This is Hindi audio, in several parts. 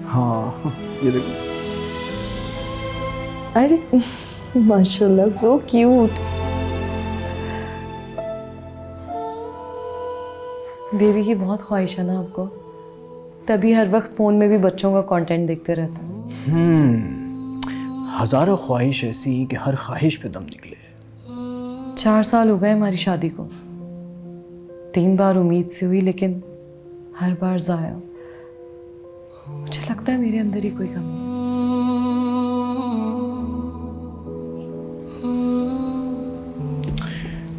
हाँ ये देखो। अरे माशाल्लाह, सो क्यूट। बेबी की बहुत ख्वाहिश है ना आपको, तभी हर वक्त फ़ोन में भी बच्चों का कंटेंट देखते रहता है। हजारों ख्वाहिश ऐसी कि हर ख्वाहिश पे दम निकले। 4 साल हो गए हमारी शादी को, 3 बार उम्मीद से हुई लेकिन हर बार ज़ाया। मुझे लगता है मेरे अंदर ही कोई कमी है।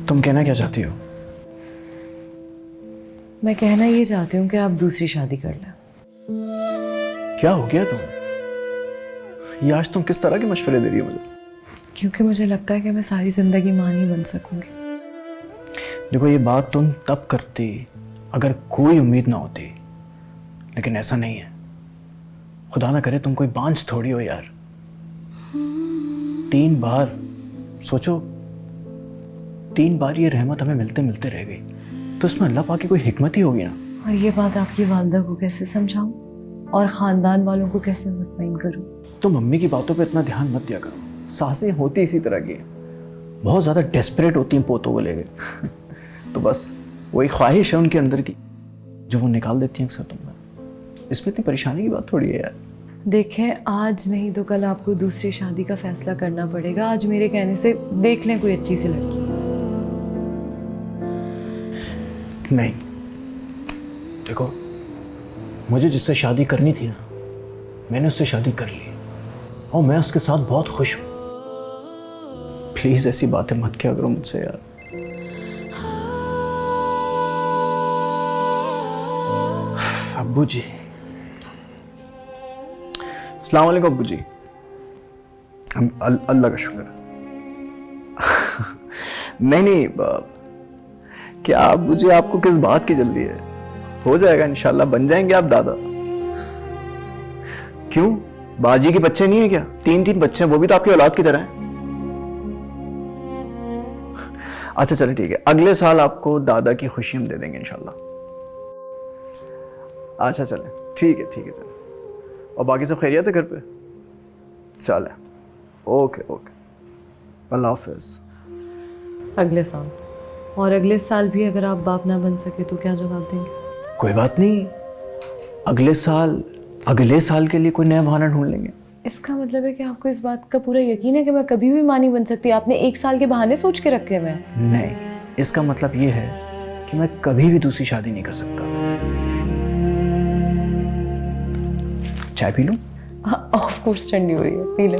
तुम कहना क्या चाहती हो? मैं कहना ये चाहती हूँ कि आप दूसरी शादी कर लें। क्या हो गया तुम? ये आज तुम किस तरह के मशवरे दे रही हो मुझे? क्योंकि मुझे लगता है कि मैं सारी ज़िंदगी माँ नहीं बन सकूंगी। देखो ये बात तुम तब करती अगर कोई उम्मीद ना होती, लेकिन ऐसा नहीं है। खुदा ना करे तुम कोई बांझ थोड़ी हो यार। 3 बार सोचो, 3 बार ये रहमत हमें मिलते मिलते रह गई, तो इसमें अल्लाह पाक की कोई हिकमत ही होगी ना। और ये बात आपकी वालदा को कैसे समझाऊं और ख़ानदान वालों को कैसे मुतमईन करूं? तो मम्मी की बातों पे इतना ध्यान मत दिया करो। सासें होती इसी तरह की हैं, बहुत ज़्यादा डेस्परेट होती हैं पोतों को लेकर। तो बस वही ख्वाहिश है उनके अंदर की जो वो निकाल देती हैं अक्सर तुम में। इसमें इतनी परेशानी की बात थोड़ी है यार। देखें, आज नहीं तो कल आपको दूसरी शादी का फैसला करना पड़ेगा। आज मेरे कहने से देख लें कोई अच्छी सी लड़की। नहीं, देखो मुझे जिससे शादी करनी थी ना, मैंने उससे शादी कर ली और मैं उसके साथ बहुत खुश हूँ। प्लीज ऐसी बातें मत किया करो मुझसे यार। अब्बू जी, अस्सलाम वालेकुम अब्बू जी। अल्लाह का शुक्र। नहीं, क्या अब्बू जी आपको किस बात की जल्दी है? हो जाएगा इंशाल्लाह, बन जाएंगे आप दादा। क्यों, बाजी के बच्चे नहीं है क्या? 3 बच्चे हैं, वो भी तो आपकी औलाद की तरह हैं। अच्छा चले ठीक है, अगले साल आपको दादा की खुशी हम दे देंगे इंशाल्लाह। अच्छा चले ठीक है चले। और बाकी सब खैरियत है घर पे? चले, ओके अल्लाह हाफिज। अगले साल, और अगले साल भी अगर आप बाप ना बन सके तो क्या जवाब देंगे? कोई बात नहीं, अगले साल के लिए कोई नया बहाना ढूंढ लेंगे। इसका मतलब है कि आपको इस बात का पूरा यकीन है कि मैं कभी भी मां नहीं बन सकती? आपने 1 साल के बहाने सोच के रखे हुए हैं। नहीं, इसका मतलब ये है कि मैं कभी भी दूसरी शादी नहीं कर सकता। चाय पी लूं? ऑफ कोर्स, ठंडी हो रही है, पी ले।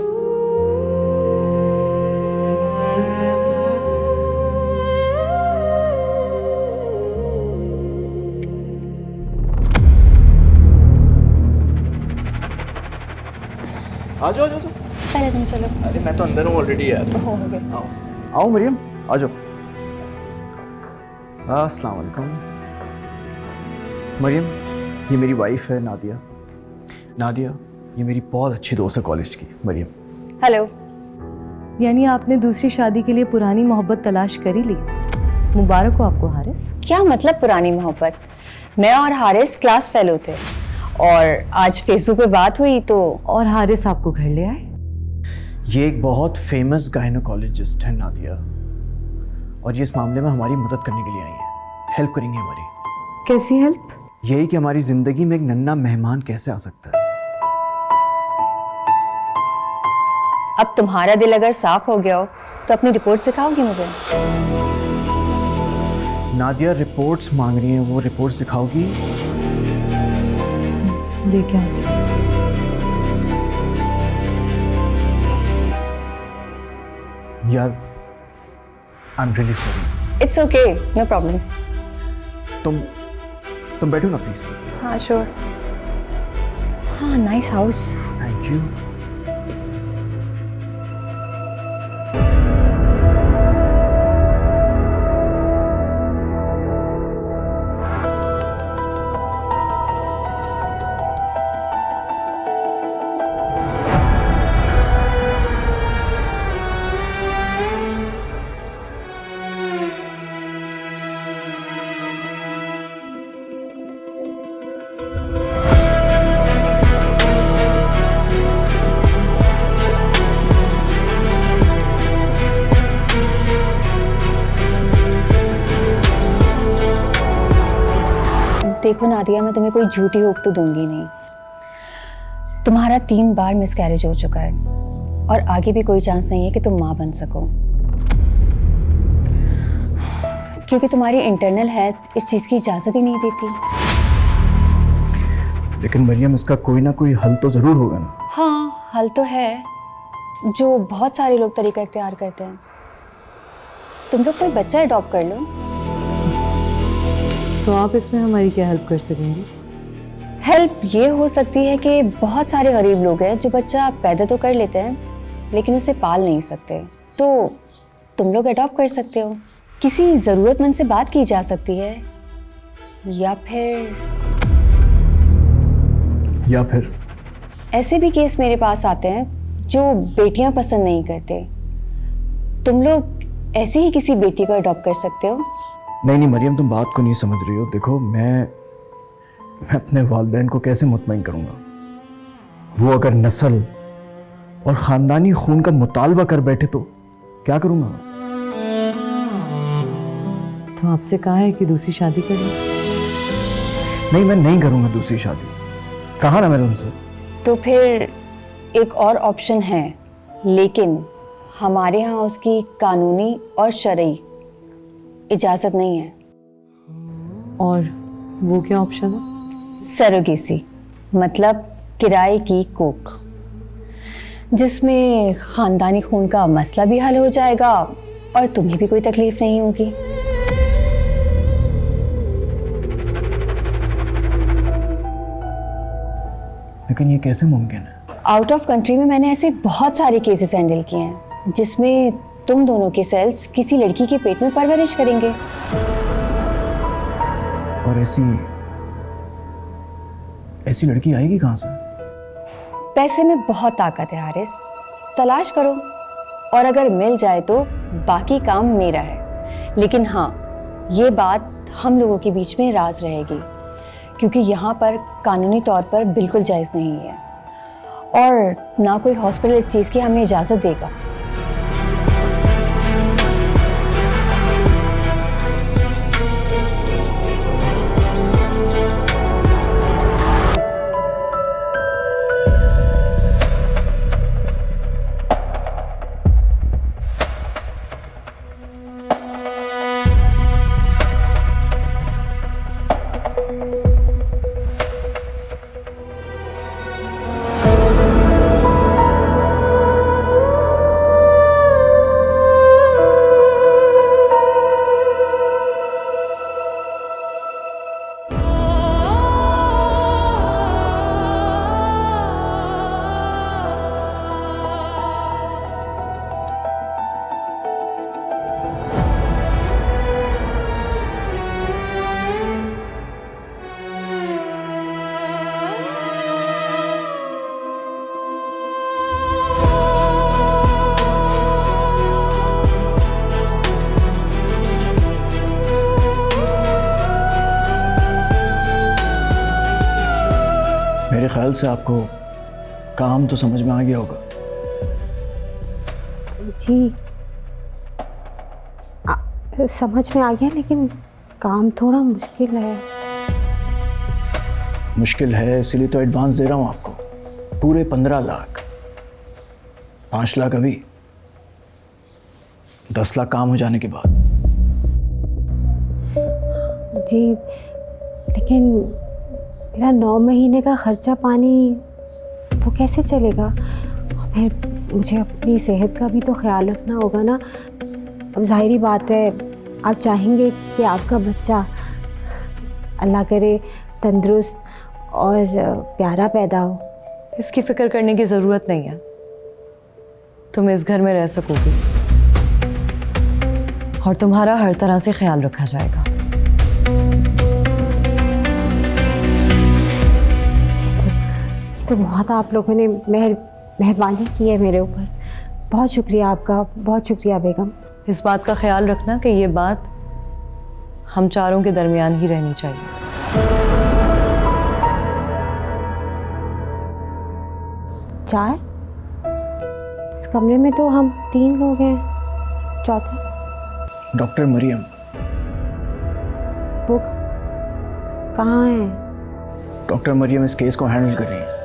आ जाओ। पहले तुम चलो। अरे मैं तो अंदर हूँ ऑलरेडी यार। हो गए। आओ मरियम, आ जाओ। अस्सलाम वालेकुम। मरियम, ये मेरी वाइफ है नादिया, ये मेरी बहुत अच्छी दोस्त है कॉलेज की मरियम। हेलो। यानी आपने दूसरी शादी के लिए पुरानी मोहब्बत तलाश कर ही ली। मुबारक हो आपको हारिस। क्या मतलब पुरानी मोहब्बत? मैं और हारिस क्लास फेलो थे और आज फेसबुक पे बात हुई तो। और हारिस आपको घर ले आए? ये एक बहुत फेमस गायनोकोलॉजिस्ट है नादिया, और ये इस मामले में हमारी मदद करने के लिए आई है, हेल्प करेंगे हमारी। कैसी हेल्प? यही कि हमारी जिंदगी में एक नन्हा मेहमान कैसे आ सकता है। अब तुम्हारा दिल अगर साफ हो गया हो तो अपनी रिपोर्ट सिखाओगी मुझे? नादिया रिपोर्ट्स मांग रही हैं, वो रिपोर्ट्स दिखाओगी? लेके आती हूँ। यार I am really sorry. It's okay, no problem. तुम बैठो ना प्लीज। हाँ श्योर। हाँ, नाइस हाउस। Thank you. देखो नादिया, मैं तुम्हें कोई झूठी होप तो दूंगी नहीं। तुम्हारा 3 बार मिसकैरेज हो चुका है और आगे भी कोई चांस नहीं है कि तुम माँ बन सको, क्योंकि तुम्हारी इंटरनल हेल्थ इस चीज़ की इजाज़त ही नहीं देती। लेकिन मरियम, इसका कोई ना कोई हल तो ज़रूर होगा ना। हाँ, हल तो है जो बहुत सारे लोग तरीका इख्तियार करते हैं। तुम लोग कोई बच्चा अडॉप्ट कर लो। तो आप इसमें हमारी क्या हेल्प कर सकेंगे? हेल्प ये हो सकती है कि बहुत सारे गरीब लोग हैं जो बच्चा पैदा तो कर लेते हैं लेकिन उसे पाल नहीं सकते, तो तुम लोग अडॉप्ट कर सकते हो। किसी ज़रूरतमंद से बात की जा सकती है, या फिर ऐसे भी केस मेरे पास आते हैं जो बेटियां पसंद नहीं करते। तुम लोग ऐसे ही किसी बेटी को अडॉप्ट कर सकते हो। नहीं मरियम, तुम बात को नहीं समझ रही हो। देखो, मैं अपने वालिदैन को कैसे मुतमईन करूँगा? वो अगर नस्ल और ख़ानदानी खून का मुतालबा कर बैठे तो क्या करूँगा? तो आपसे कहा है कि दूसरी शादी कर लो। नहीं, मैं नहीं करूँगा दूसरी शादी, कहा ना मैंने उनसे। तो फिर एक और ऑप्शन है, लेकिन हमारे यहाँ उसकी कानूनी और शरई इजाज़त नहीं है। और वो क्या ऑप्शन है? सरोगेसी, मतलब किराए की कोख, जिसमें ख़ानदानी खून का मसला भी हल हो जाएगा और तुम्हें भी कोई तकलीफ नहीं होगी। लेकिन ये कैसे मुमकिन है? आउट ऑफ कंट्री में मैंने ऐसे बहुत सारे केसेस हैंडल किए हैं जिसमें तुम दोनों के सेल्स किसी लड़की के पेट में परवरिश करेंगे। और ऐसी लड़की आएगी कहाँ से? पैसे में बहुत ताकत है हारिस, तलाश करो और अगर मिल जाए तो बाकी काम मेरा है। लेकिन हाँ, ये बात हम लोगों के बीच में राज रहेगी, क्योंकि यहाँ पर कानूनी तौर पर बिल्कुल जायज़ नहीं है और ना कोई हॉस्पिटल इस चीज़ की हमें इजाज़त देगा। मेरे ख्याल से आपको काम तो समझ में आ गया होगा। जी समझ में आ गया, लेकिन काम थोड़ा मुश्किल है। मुश्किल है इसीलिए तो एडवांस दे रहा हूँ आपको, पूरे 15 लाख। 5 लाख अभी, 10 लाख काम हो जाने के बाद। जी, लेकिन मेरा 9 महीने का खर्चा पानी वो कैसे चलेगा? फिर मुझे अपनी सेहत का भी तो ख्याल रखना होगा ना। अब जाहिरी बात है, आप चाहेंगे कि आपका बच्चा अल्लाह करे तंदुरुस्त और प्यारा पैदा हो। इसकी फिक्र करने की ज़रूरत नहीं है, तुम इस घर में रह सकोगी और तुम्हारा हर तरह से ख्याल रखा जाएगा। तो बहुत आप लोगों ने मेहरबानी की है मेरे ऊपर। बहुत शुक्रिया आपका, बहुत शुक्रिया बेगम। इस बात का ख्याल रखना कि ये बात हम चारों के दरमियान ही रहनी चाहिए। चार? इस कमरे में तो हम 3 लोग हैं, चौथा डॉक्टर मरियम। वो कहाँ हैं? डॉक्टर मरियम इस केस को हैंडल कर रही है।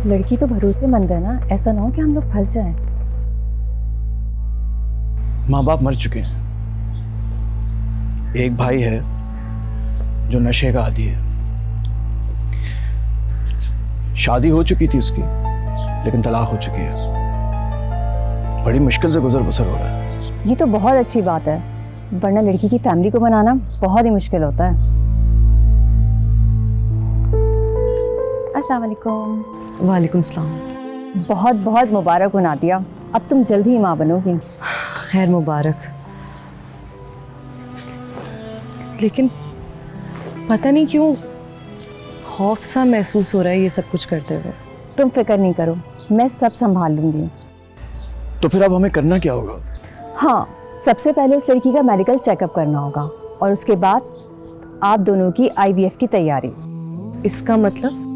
लड़की तो भरोसेमंद है ना, ऐसा ना हो कि हम लोग फंस जाएं। माँ बाप मर चुके हैं, एक भाई है जो नशे का आदी है। शादी हो चुकी थी उसकी, लेकिन तलाक हो चुकी है। बड़ी मुश्किल से गुजर बसर हो रहा है। ये तो बहुत अच्छी बात है, वरना लड़की की फैमिली को मनाना बहुत ही मुश्किल होता है। अस्सलाम वालेकुम। वालेकुम सलाम। बहुत बहुत मुबारक हो नादिया, अब तुम जल्द ही माँ बनोगी। खैर मुबारक। लेकिन पता नहीं क्यों खौफ सा महसूस हो रहा है ये सब कुछ करते हुए। तुम फिक्र नहीं करो, मैं सब संभाल लूंगी। तो फिर अब हमें करना क्या होगा? हाँ, सबसे पहले उस लड़की का मेडिकल चेकअप करना होगा और उसके बाद आप दोनों की IVF की तैयारी। इसका मतलब?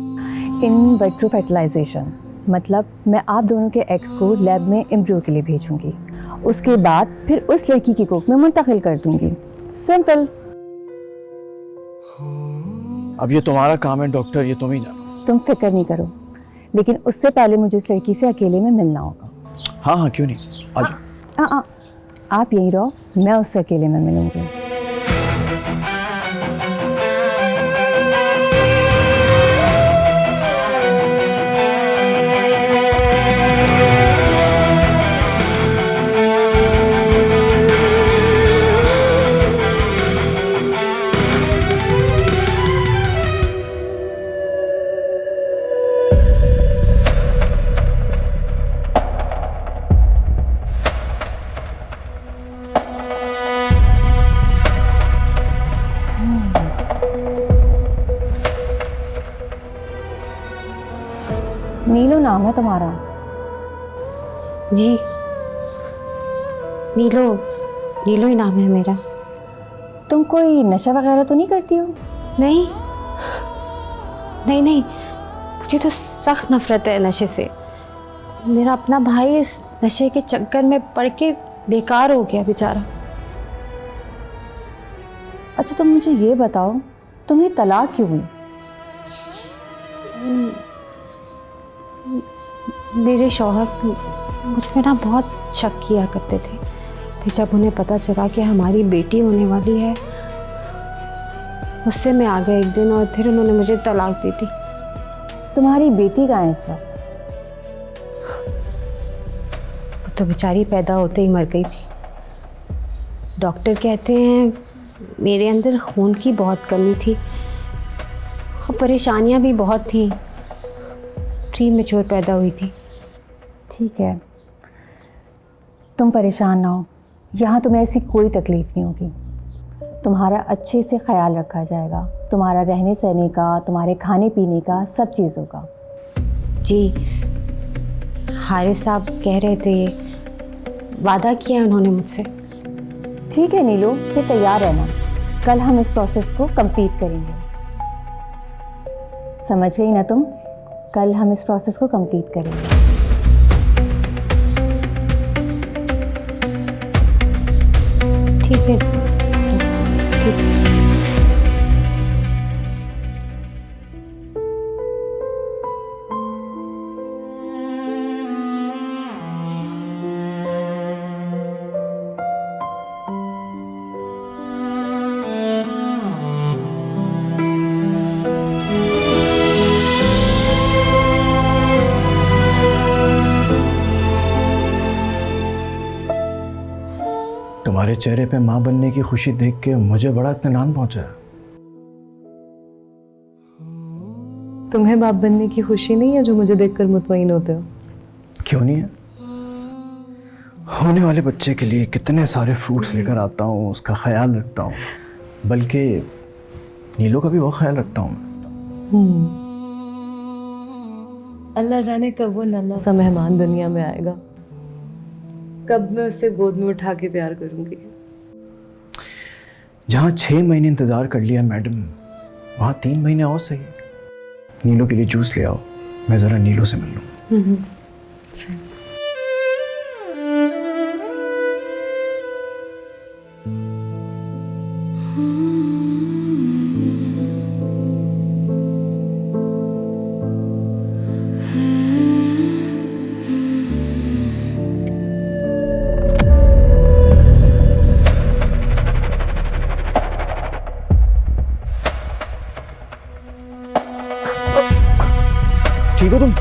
इन विट्रो फर्टिलाइजेशन, मतलब मैं आप दोनों के एग्स को लैब में एम्ब्रियो के लिए भेजूंगी, उसके बाद फिर उस लड़की की कोख में मुंतकिल कर दूंगी। सिंपल। अब ये तुम्हारा काम है डॉक्टर, ये तुम ही जानो। तुम फिक्र नहीं करो, लेकिन उससे पहले मुझे इस लड़की से अकेले में मिलना होगा। हाँ हाँ, क्यों नहीं, आ जाओ। आप यहीं रहो, मैं उससे अकेले में मिलूंगी। नीलू नाम है तुम्हारा? जी, नीलो, नीलो ही नाम है मेरा। तुम कोई नशा वगैरह तो नहीं करती हो? नहीं नहीं नहीं, मुझे तो सख्त नफरत है नशे से। मेरा अपना भाई इस नशे के चक्कर में पड़ के बेकार हो गया बेचारा। अच्छा, तुम मुझे ये बताओ, तुम्हें तलाक क्यों हुई? मेरे शौहर मुझ पे ना बहुत शक किया करते थे। फिर जब उन्हें पता चला कि हमारी बेटी होने वाली है, उससे मैं आ गया एक दिन और फिर उन्होंने मुझे तलाक दी थी। तुम्हारी बेटी कहाँ है इस वक्त? वो तो बेचारी पैदा होते ही मर गई थी। डॉक्टर कहते हैं मेरे अंदर खून की बहुत कमी थी और परेशानियां भी बहुत थी। प्रीमेच्योर पैदा हुई थी। ठीक है, तुम परेशान ना हो, यहाँ तुम्हें ऐसी कोई तकलीफ नहीं होगी। तुम्हारा अच्छे से ख्याल रखा जाएगा, तुम्हारा रहने सहने का, तुम्हारे खाने पीने का, सब चीज़ों का। जी, हारिस साहब कह रहे थे, वादा किया उन्होंने मुझसे। ठीक है नीलू, फिर तैयार रहना, कल हम इस प्रोसेस को कंप्लीट करेंगे। समझ गई ना तुम? कल हम इस प्रोसेस को कंप्लीट करेंगे। ठीक है, ठीक है। तुम्हारे चेहरे पे माँ बनने की खुशी देख के मुझे बड़ा इत्मीनान पहुंचा है। तुम्हें बाप बनने की खुशी नहीं है जो मुझे देखकर मुतमईन होते हो? क्यों नहीं है? होने वाले बच्चे के लिए कितने सारे फ्रूट्स लेकर आता हूँ, उसका ख्याल रखता हूँ, बल्कि नीलो का भी बहुत ख्याल रखता हूँ। अल्लाह जाने कब वो नन्हा सा मेहमान दुनिया में आएगा, कब मैं उसे गोद में उठा के प्यार करूंगी। जहाँ 6 महीने इंतज़ार कर लिया मैडम, वहाँ 3 महीने और सही। नीलो के लिए जूस ले आओ, मैं ज़रा नीलो से मिल लूँ। ठीक हो तुम?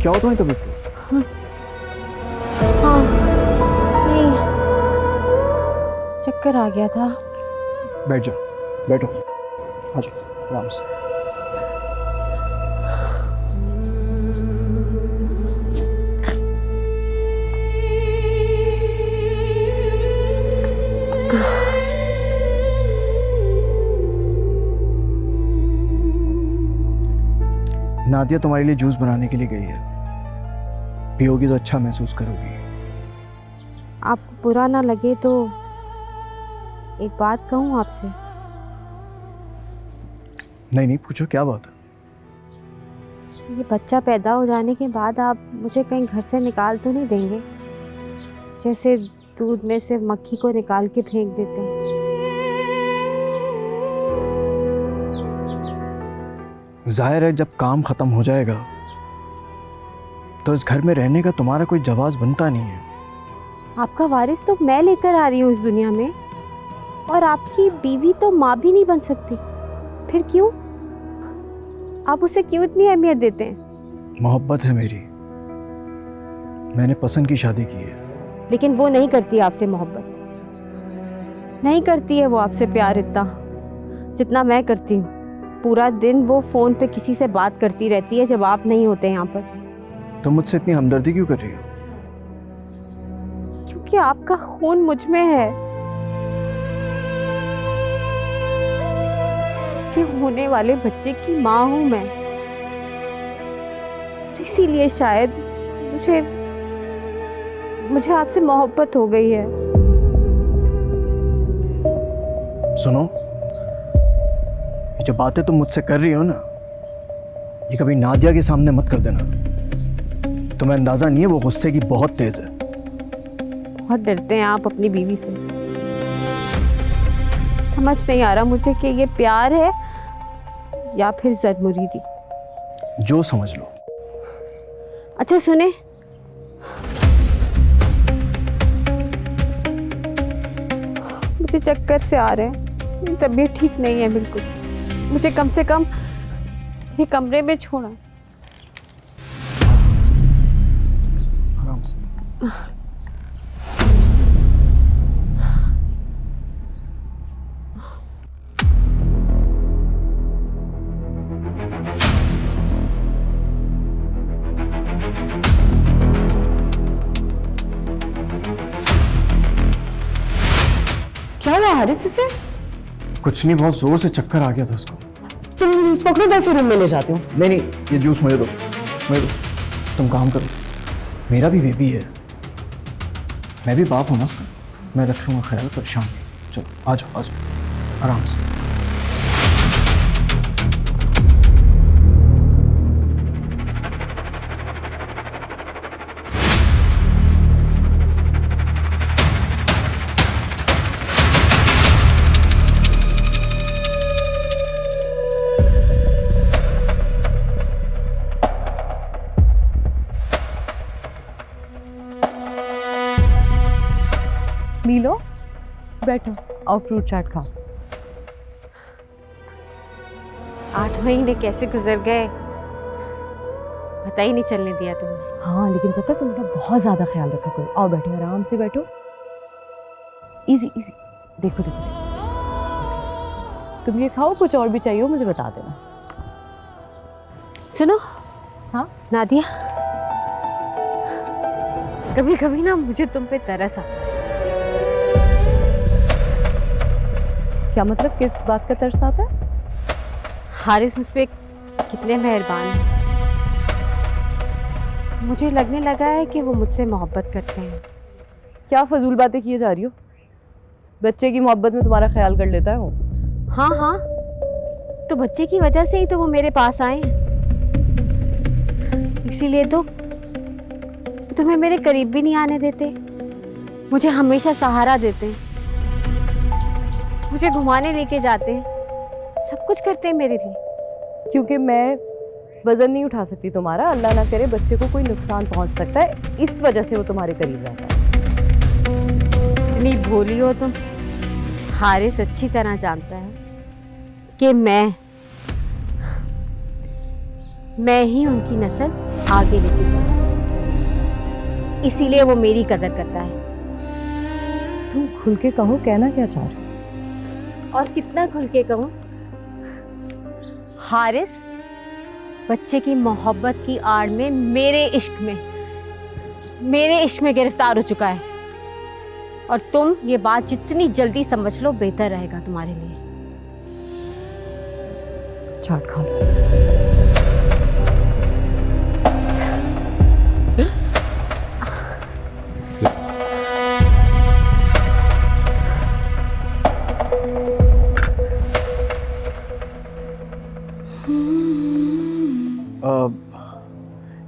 क्या हो तुम्हें तबीयत को? हाँ नहीं, चक्कर आ गया था। बैठ जाओ, बैठो, आ जाओ आराम से। नादिया तुम्हारे लिए जूस बनाने के लिए गई है, पियोगी तो अच्छा महसूस करोगी। आपको बुरा ना लगे तो एक बात कहूँ आपसे? नहीं नहीं, पूछो क्या बात है। ये बच्चा पैदा हो जाने के बाद आप मुझे कहीं घर से निकाल तो नहीं देंगे, जैसे दूध में से मक्खी को निकाल के फेंक देते हैं? जाहिर है जब काम खत्म हो जाएगा तो इस घर में रहने का तुम्हारा कोई जवाब बनता नहीं है। आपका वारिस तो मैं लेकर आ रही हूँ इस दुनिया में, और आपकी बीवी तो माँ भी नहीं बन सकती। फिर क्यों? आप उसे क्यों इतनी अहमियत देते हैं? मोहब्बत है मेरी, मैंने पसंद की शादी की है। लेकिन वो नहीं करती आपसे मोहब्बत, नहीं करती है वो आपसे प्यार इतना जितना मैं करती हूँ। पूरा दिन वो फ़ोन पे किसी से बात करती रहती है जब आप नहीं होते यहाँ पर। तुम मुझसे इतनी हमदर्दी क्यों कर रही हो? क्योंकि आपका खून मुझ में है, कि होने वाले बच्चे की माँ हूँ मैं। इसीलिए शायद मुझे आपसे मोहब्बत हो गई है। सुनो, ये जो बातें तुम मुझसे कर रही हो ना, ये कभी नादिया के सामने मत कर देना। तुम्हें अंदाजा नहीं है वो गुस्से की बहुत तेज है। बहुत डरते हैं आप अपनी बीवी से। समझ नहीं आ रहा मुझे कि ये प्यार है या फिर ज़द-मुरीदी। जो समझ लो। अच्छा सुने, मुझे चक्कर से आ रहे हैं, तबीयत ठीक नहीं है बिल्कुल। मुझे कम से कम ये कमरे में छोड़ा। आराम से। क्या हुआ हारिस इसे? कुछ नहीं, बहुत जोर से चक्कर आ गया था उसको। तुम जूस पकड़ो, वैसे रूम में ले जाती हूँ। नहीं नहीं, ये जूस मुझे दो, मुझे दो। तुम काम करो, मेरा भी बेबी है, मैं भी बाप हूँ ना उसका, मैं रखूँगा ख्याल, परेशान नहीं। चलो आ जाओ, आ जाओ आराम से। नीलो, बैठो और फ्रूट चाट खाओ। 8 महीने कैसे गुजर गए पता ही नहीं चलने दिया तुमने। हाँ लेकिन पता है तुमने बहुत ज़्यादा ख्याल रखा करो। आओ बैठो, आराम से बैठो। इजी इजी, देखो देखो, तुम ये खाओ, कुछ और भी चाहिए हो मुझे बता देना। सुनो, हाँ नादिया, कभी कभी ना मुझे तुम पे तरस आता है। क्या मतलब, किस बात का तरस आता है? हारिस मुझ पे कितने मेहरबान हैं। मुझे लगने लगा है कि वो मुझसे मोहब्बत करते हैं। क्या फजूल बातें किए जा रही हो? बच्चे की मोहब्बत में तुम्हारा ख्याल कर लेता है वो। हाँ हाँ, तो बच्चे की वजह से ही तो वो मेरे पास आए, इसीलिए तो तुम्हें मेरे करीब भी नहीं आने देते, मुझे हमेशा सहारा देते, मुझे घुमाने लेके जाते, सब कुछ करते हैं मेरे लिए। क्योंकि मैं वजन नहीं उठा सकती तुम्हारा, अल्लाह ना करे बच्चे को कोई नुकसान पहुंच सकता है, इस वजह से वो तुम्हारे करीब रहता है। इतनी भोली हो तुम। हारिस अच्छी तरह जानता है कि मैं ही उनकी नस्ल आगे लेके जाऊँ, इसीलिए वो मेरी कदर करता है। तुम खुल के कहो, कहना क्या चाह रहे हो? और कितना खुल के कहूँ, हारिस बच्चे की मोहब्बत की आड़ में मेरे इश्क में गिरफ्तार हो चुका है, और तुम ये बात जितनी जल्दी समझ लो बेहतर रहेगा तुम्हारे लिए। चाट खा लो।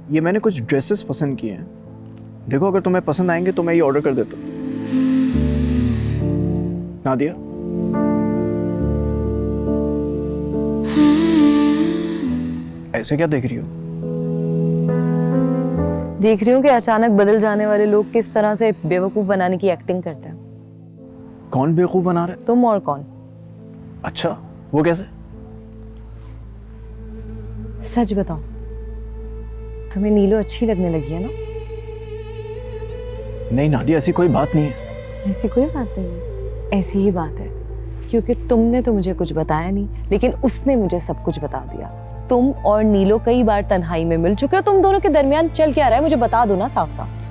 ये मैंने कुछ ड्रेसेस पसंद किए हैं, देखो अगर तुम्हें पसंद आएंगे तो मैं ये ऑर्डर कर देता हूँ। नादिया, ऐसे क्या देख रही हो? देख रही हूँ कि अचानक बदल जाने वाले लोग किस तरह से बेवकूफ बनाने की एक्टिंग करते हैं। कौन बेवकूफ बना रहा है? तुम और कौन? अच्छा, वो कैसे? सच बताओ, तुम्हें नीलो अच्छी लगने लगी है ना? नहीं नादिया, ऐसी कोई बात नहीं है। ऐसी कोई बात नहीं है, ऐसी ही बात है, क्योंकि तुमने तो मुझे कुछ बताया नहीं, लेकिन उसने मुझे सब कुछ बता दिया। तुम और नीलो कई बार तन्हाई में मिल चुके हो, तुम दोनों के दरमियान चल क्या रहा है मुझे बता दो ना साफ साफ।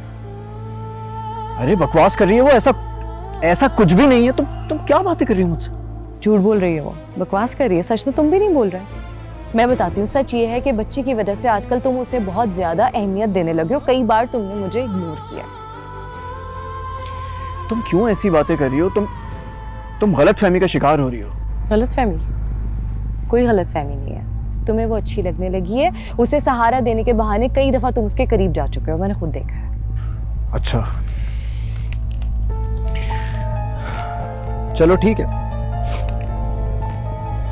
अरे बकवास कर रही है वो, ऐसा कुछ भी नहीं है। तुम क्या बातें कर रही हो मुझसे? झूठ बोल रही है वो, बकवास कर रही है, सच तो तुम भी नहीं बोल रहे। मैं बताती हूँ, सच ये है कि बच्चे की वजह से आजकल तुम उसे बहुत ज्यादा अहमियत देने लगे हो। कई बार तुमने मुझे इग्नोर किया। तुम क्यों ऐसी बातें कर रही हो? तुम गलतफहमी का शिकार हो रही हो। गलतफहमी? कोई गलतफहमी नहीं है। तुम्हें वो अच्छी लगने लगी है, उसे सहारा देने के बहाने कई दफा तुम उसके करीब जा चुके हो, मैंने खुद देखा है। अच्छा चलो ठीक है,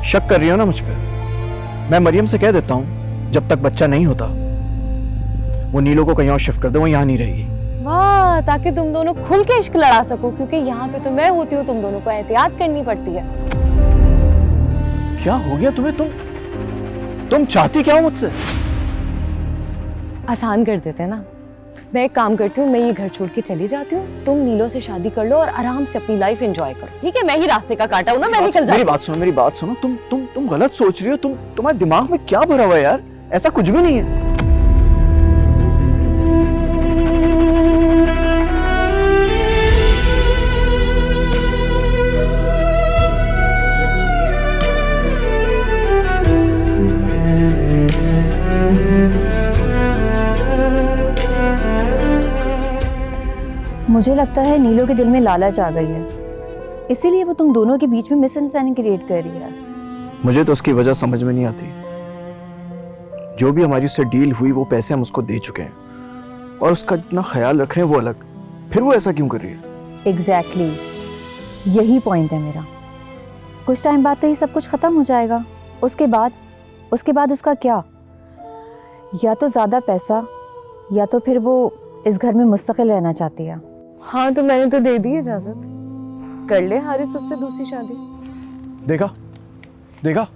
शक कर रही हो ना मुझ पे? मैं मरियम से कह देता हूँ जब तक बच्चा नहीं होता वो नीलो को कहीं और शिफ्ट कर दे, वो यहाँ नहीं रहेगी। वाह, ताकि तुम दोनों खुल के इश्क लड़ा सको, क्योंकि यहाँ पे तो मैं होती हूँ, तुम दोनों को एहतियात करनी पड़ती है। क्या हो गया तुम्हें? तुम चाहती क्या हो मुझसे? आसान कर देते हैं ना। मैं एक काम करती हूँ, मैं ये घर छोड़ के चली जाती हूँ, तुम नीलो से शादी कर लो और आराम से अपनी लाइफ एंजॉय करो, ठीक है? मैं ही रास्ते का काटा हूँ ना, मैं निकल जाती हूँ। मेरी बात सुनो। तुम गलत सोच रही हो। तुम्हारे दिमाग में क्या भरा हुआ है यार? ऐसा कुछ भी नहीं है। मुझे लगता है नीलो के दिल में लालच आ गई है, इसीलिए वो तुम दोनों के बीच में मिसअंडरस्टैंडिंग क्रिएट कर रही है। मुझे तो उसकी वजह समझ में नहीं आती। जो भी हमारी उससे डील हुई वो पैसे हम उसको दे चुके हैं, और उसका इतना ख्याल रख रहे हैं वो अलग, फिर वो ऐसा क्यों कर रही है? एग्जैक्टली, यही पॉइंट है मेरा। कुछ टाइम बाद तो ये सब कुछ खत्म हो जाएगा। उसके बाद उसका क्या? या तो ज्यादा पैसा, या तो फिर वो इस घर में मुस्तकिल रहना चाहती है। हाँ, तो मैंने तो दे दी इजाजत, कर ले हारिस उससे दूसरी शादी। देखा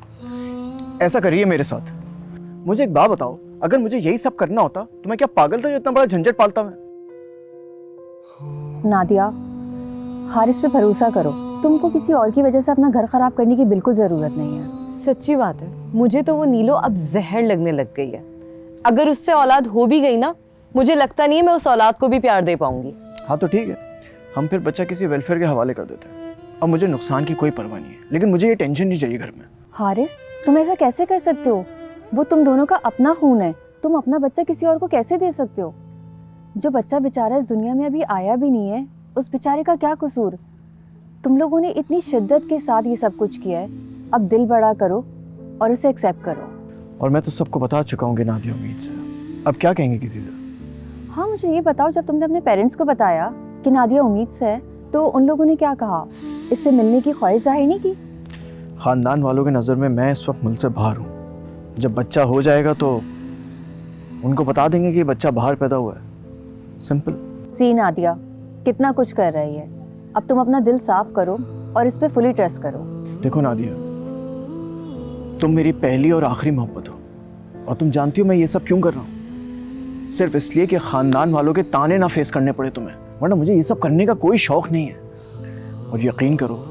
ऐसा करिए मेरे साथ। मुझे एक बात बताओ, अगर मुझे यही सब करना होता तो मैं क्या पागल था जो इतना बड़ा झंझट पालता मैं? नादिया, हारिस पे भरोसा करो, तुमको किसी और की वजह से अपना घर खराब करने की बिल्कुल जरूरत नहीं है। सच्ची बात है, मुझे तो वो नीलो अब जहर लगने लग गई है। अगर उससे औलाद हो भी गई ना, मुझे लगता नहीं है मैं उस औलाद को भी प्यार दे पाऊंगी। हाँ तो ठीक है, हम फिर बच्चा किसी वेलफेयर के हवाले कर देते हैं। अब मुझे नुकसान की कोई परवाह नहीं है, लेकिन मुझे ये टेंशन नहीं चाहिए घर में। हारिस, तुम ऐसा कैसे कर सकते हो? वो तुम दोनों का अपना खून है, तुम अपना बच्चा किसी और को कैसे दे सकते हो? जो बच्चा बेचारा इस दुनिया में अभी आया भी नहीं है, उस बेचारे का क्या कसूर? तुम लोगों ने इतनी शिद्दत के साथ ये सब कुछ किया है, अब दिल बड़ा करो और इसे एक्सेप्ट करो। और मैं तो सबको बता चुका हूँ नादिया उम्मीद से, अब क्या कहेंगे किसी से? हाँ मुझे ये बताओ, जब तुमने अपने पेरेंट्स को बताया कि नादिया उम्मीद से है तो उन लोगों ने क्या कहा? इससे मिलने की ख्वाहिश जाहिर नहीं की? ख़ानदान वालों की नज़र में मैं इस वक्त मुल्क से बाहर हूँ। जब बच्चा हो जाएगा तो उनको बता देंगे कि बच्चा बाहर पैदा हुआ है, सिंपल। सी नादिया कितना कुछ कर रही है, अब तुम अपना दिल साफ करो और इस पे फुली ट्रस्ट करो। देखो नादिया, तुम मेरी पहली और आखिरी मोहब्बत हो, और तुम जानती हो मैं ये सब क्यों कर रहा हूँ, सिर्फ इसलिए कि ख़ानदान वालों के ताने ना फेस करने पड़े तुम्हें, वरना मुझे ये सब करने का कोई शौक़ नहीं है। और यकीन करो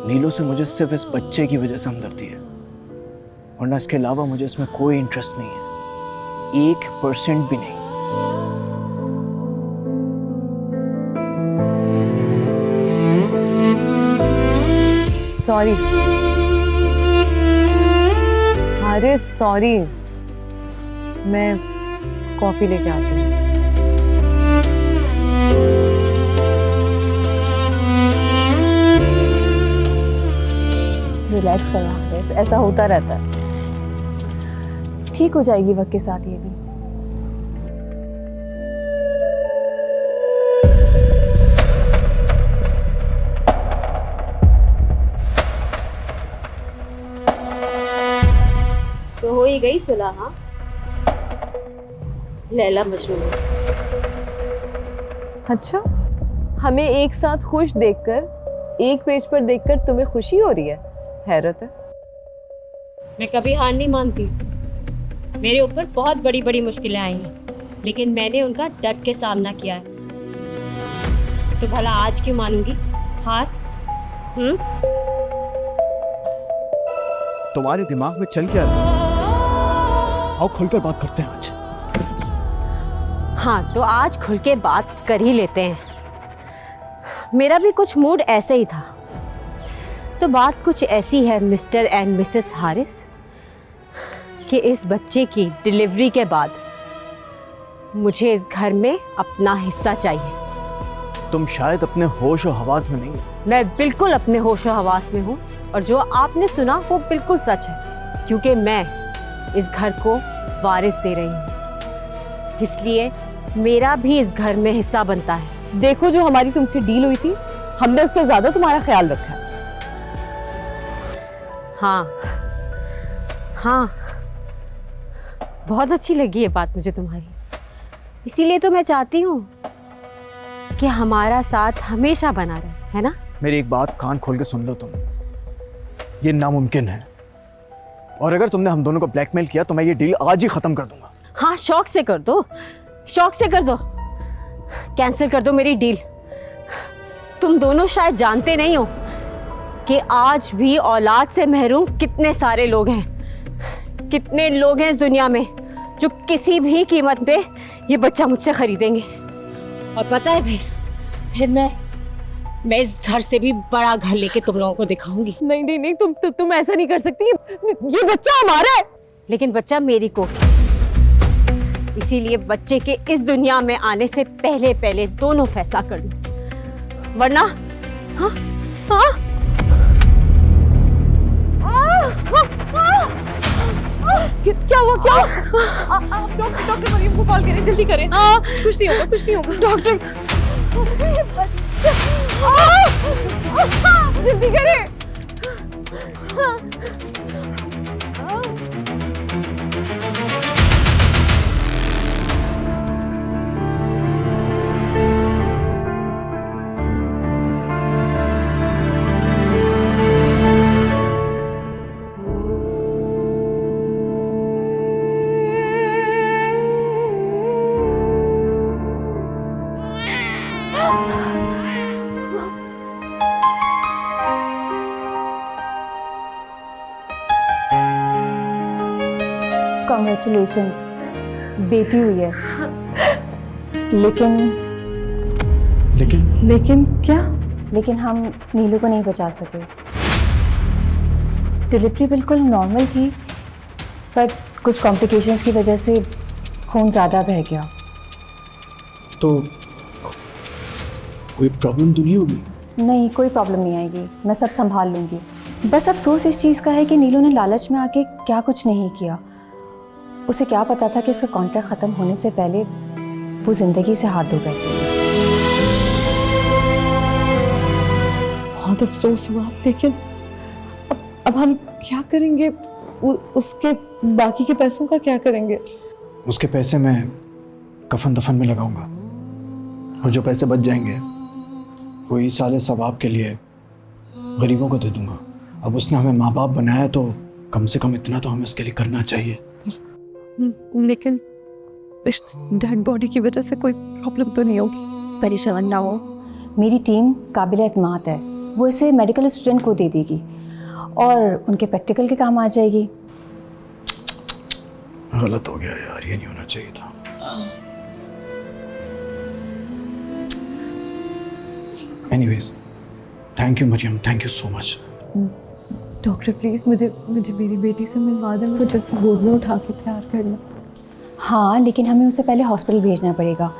नीलो से मुझे सिर्फ इस बच्चे की वजह से हमदर्दी है, वरना इसके अलावा मुझे इसमें कोई इंटरेस्ट नहीं है, 1% भी नहीं। Sorry Haris, sorry. मैं कॉफी लेके आती हूँ। रिलैक्स करो हारिस, ऐसा होता रहता है, ठीक हो जाएगी वक्त के साथ ये भी। तो हो ही गई सुलह, हाँ? लैला मजनू। अच्छा, हमें एक साथ खुश देखकर, एक पेज पर देखकर तुम्हें खुशी हो रही है? हैरत है। मैं कभी हार नहीं मानती। मेरे ऊपर बहुत बड़ी बड़ी मुश्किलें आई हैं, लेकिन मैंने उनका डट के सामना किया है। तो भला आज क्यों मानूंगी हार? तुम्हारे दिमाग में चल क्या रहा है? आओ खुलकर बात करते हैं आज। हाँ, तो आज खुल के बात कर ही लेते हैं। मेरा भी कुछ मूड ऐसे ही था। तो बात कुछ ऐसी है मिस्टर एंड मिसेस हारिस, कि इस बच्चे की डिलीवरी के बाद मुझे इस घर में अपना हिस्सा चाहिए। तुम शायद अपने होश और हवास में नहीं हो। मैं बिल्कुल अपने होश और हवास में हूँ, और जो आपने सुना वो बिल्कुल सच है, क्योंकि मैं इस घर को वारिस दे रही हूँ। इसलिए मेरा भी इस घर में हिस्सा बनता है। देखो, जो हमारी तुमसे डील हुई थी, हमने उससे ज्यादा तुम्हारा ख्याल रखा है। हाँ हाँ, बहुत अच्छी लगी ये बात मुझे तुम्हारी। इसीलिए तो मैं चाहती हूँ कि हमारा साथ हमेशा बना रहे, है ना? मेरी एक बात कान खोल के सुन लो तुम, ये नामुमकिन है, और अगर तुमने हम दोनों को ब्लैकमेल किया तो मैं ये डील आज ही खत्म कर दूंगा। हाँ, शौक से कर दो, शौक से कर दो, कैंसिल कर दो मेरी डील। तुम दोनों शायद जानते नहीं हो कि आज भी औलाद से महरूम कितने सारे लोग हैं, कितने लोग हैं इस दुनिया में जो किसी भी कीमत पे ये बच्चा मुझसे खरीदेंगे। और पता है फिर मैं इस घर से भी बड़ा घर लेके तुम लोगों को दिखाऊंगी। नहीं नहीं नहीं, तुम ऐसा नहीं कर सकती। ये बच्चा हमारा है। लेकिन बच्चा मेरी को, इसीलिए बच्चे के इस दुनिया में आने से पहले पहले दोनों फैसला कर लो, वरना हाँ हाँ क्या हुआ? क्या? आप डॉक्टर मरियम को कॉल करें, जल्दी करें। कुछ नहीं होगा, कुछ नहीं होगा। डॉक्टर जल्दी करें। कॉन्ग्रेचुलेशंस, बेटी हुई है। लेकिन क्या? लेकिन हम नीलू को नहीं बचा सके। डिलीवरी बिल्कुल नॉर्मल थी, पर कुछ कॉम्प्लिकेशंस की वजह से खून ज़्यादा बह गया। तो कोई प्रॉब्लम तो नहीं होगी? नहीं, कोई प्रॉब्लम नहीं आएगी, मैं सब संभाल लूँगी। बस अफसोस इस चीज़ का है कि नीलू ने लालच में आके क्या कुछ नहीं किया। उसे क्या पता था कि इसका कॉन्ट्रैक्ट ख़त्म होने से पहले वो ज़िंदगी से हाथ धो बैठी है। बहुत अफसोस हुआ, लेकिन अब हम क्या करेंगे? उसके बाकी के पैसों का क्या करेंगे? उसके पैसे मैं कफन दफन में लगाऊंगा, और जो पैसे बच जाएंगे वो इस साले सवाब के लिए गरीबों को दे दूंगा। अब उसने हमें माँ बाप बनाया तो कम से कम इतना तो हमें उसके लिए करना चाहिए। लेकिन इस डेड बॉडी की वजह से कोई प्रॉब्लम तो नहीं होगी? परेशान ना हो, मेरी टीम काबिल एतमाद है, वो इसे मेडिकल स्टूडेंट को दे देगी और उनके प्रैक्टिकल के काम आ जाएगी। गलत हो गया यार, ये नहीं होना चाहिए था। Anyways, thank you Maryam, thank you so much. Doctor please मुझे मेरी बेटी से मिलवा दें, मुझे जैसे गोद में उठा के प्यार करना। हाँ, लेकिन हमें उसे पहले हॉस्पिटल भेजना पड़ेगा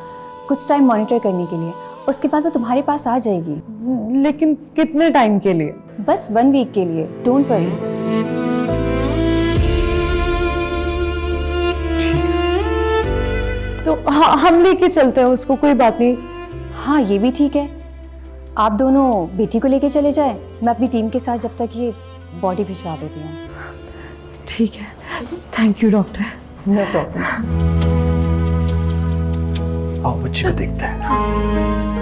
कुछ टाइम मॉनिटर करने के लिए। उसके बाद वो तुम्हारे पास आ जाएगी। लेकिन कितने टाइम के लिए? बस 1 वीक के लिए, डोंट वरी। तो हाँ, हम लेके चलते हैं उसको, कोई बात नहीं। हाँ, ये भी ठीक है। आप दोनों बेटी को लेके चले जाए, मैं अपनी टीम के साथ जब तक ये बॉडी भिजवा देती हूँ। ठीक है, thank you doctor. No problem. आओ बच्चे को देखते हैं।